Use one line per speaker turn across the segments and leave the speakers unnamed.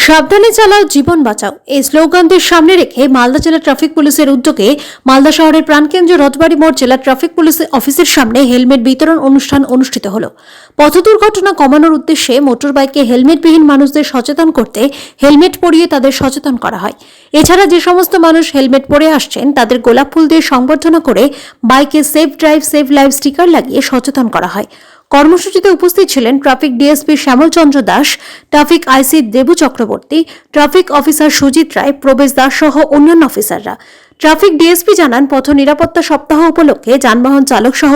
সাবধানে চালাও জীবন বাঁচাও এই স্লোগানদের সামনে রেখে মালদা জেলা ট্রাফিক পুলিশের উদ্যোগে মালদা শহরের প্রাণকেন্দ্র রথবাড়ি মোড় জেলা ট্রাফিক পুলিশ অফিসের সামনে হেলমেট বিতরণ অনুষ্ঠান অনুষ্ঠিত হলো। পথ দুর্ঘটনা কমানোর উদ্দেশ্যে মোটর বাইকে হেলমেটবিহীন মানুষদের সচেতন করতে হেলমেট পরিয়ে তাদের সচেতন করা হয়। এছাড়া যে সমস্ত মানুষ হেলমেট পরে আসছেন তাদের গোলাপ ফুল দিয়ে সংবর্ধনা করে বাইকে safe drive save life sticker লাগিয়ে সচেতন করা হয়। কর্মসূচিতে উপস্থিত ছিলেন traffic DSP Shyamal Chandra Das, traffic IC Debu Chakraborty, traffic officer Sujit Roy, Prabesh Das সহ অন্যান্য অফিসাররা। ট্রাফিক ডিএসপি জানান, পথ নিরাপত্তা সপ্তাহ উপলক্ষে যানবাহন চালক সহ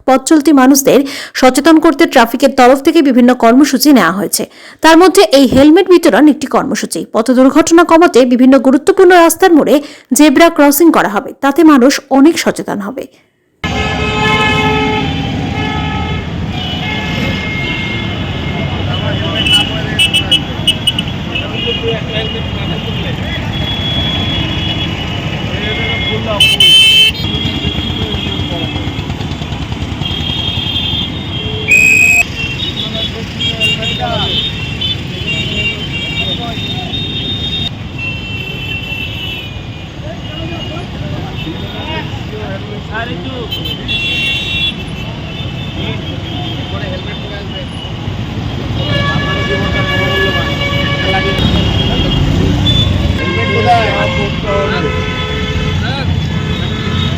পথ চলতি মানুষদের সচেতন করতে ট্রাফিকের তরফ থেকে বিভিন্ন কর্মসূচি নেওয়া হয়েছে। তার মধ্যে এই হেলমেট বিতরণ একটি কর্মসূচি। পথ দুর্ঘটনা কমাতে বিভিন্ন গুরুত্বপূর্ণ রাস্তার মোড়ে জেব্রা ক্রসিং করা হবে, তাতে মানুষ অনেক সচেতন হবে।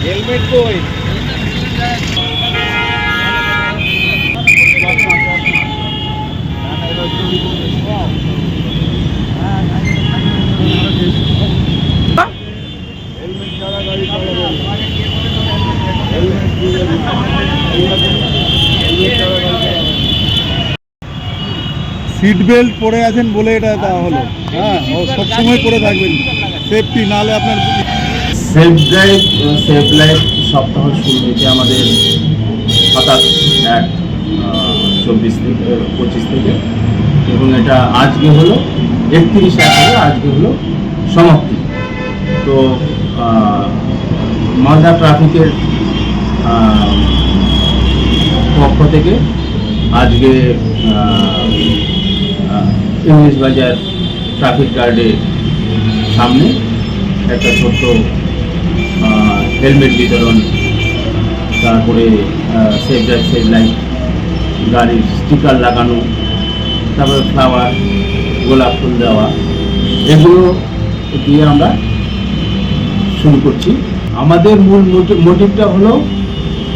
हेलमेट कोई
সিট বেল্ট পরে আছেন বলে এটা দেওয়া হলো। হ্যাঁ, সব সময় পরে থাকবেন, সেফটি, নাহলে আপনার
সেফ ড্রাইভ সেফ লাইফ সপ্তাহ শুরু হয়েছে আমাদের 27/1/24 থেকে 25 থেকে, এবং এটা আজকে হলো 31/1 আজকে হলো সমাপ্তি। তো মালদা ট্রাফিকের পক্ষ থেকে আজকে ইংলিশ বাজার ট্রাফিক গার্ডের সামনে একটা ছোট্ট হেলমেট বিতরণ, তারপরে সেফ ড্রাইভ সেভ লাইফ গাড়ির স্টিকার লাগানো, তারপরে ফ্লাওয়ার, গোলাপ ফুল দেওয়া, এগুলো দিয়ে আমরা শুরু করছি। আমাদের মূল মোটিভটা হলো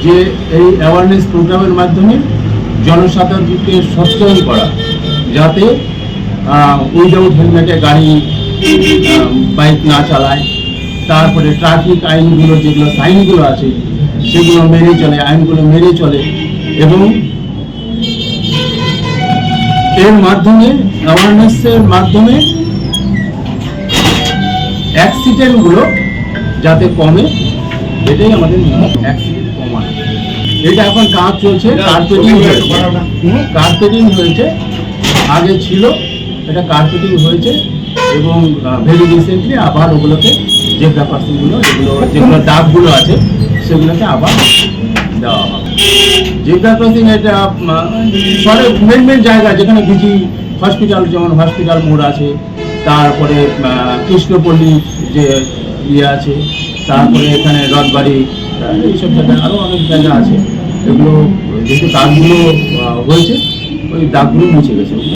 যে এই অ্যাওয়ারনেস প্রোগ্রামের মাধ্যমে জনসাধারণকে সচেতন করা, যাতে উইদাউট হেলমেটে গাড়ি বাইক না চালায়। তারপরে ট্রাফিক আইনগুলো, যেগুলো সাইনগুলো আছে সেগুলো মেনে চলে, আইনগুলো মেনে চলে, এবং এর মাধ্যমে অ্যাওয়ারনেসের মাধ্যমে অ্যাক্সিডেন্টগুলো যাতে কমে, এটাই আমাদের অ্যাক্সিডেন্ট কমানো। এটা এখন কাজ চলছে, কার্পেটিং হয়েছে, আগে ছিল, এটা কার্পেটিং হয়েছে, এবং ভেরি রিসেন্টলি আবার ওগুলোকে জেব্রা ক্রসিংগুলো, যেগুলো দাগগুলো আছে সেগুলোকে আবার দেওয়া হবে। জেব্রা ক্রসিং এটা শহরের মেন জায়গা, যেখানে বিজি হসপিটাল, যেমন হসপিটাল মোড় আছে, তারপরে কৃষ্ণপল্লী যে ইয়ে আছে, তারপরে এখানে রথবাড়ি, এইসব জায়গায় আরও অনেক জায়গা আছে। এগুলো যেহেতু দাগগুলো হয়েছে, ওই দাগগুলো মুছে গেছে।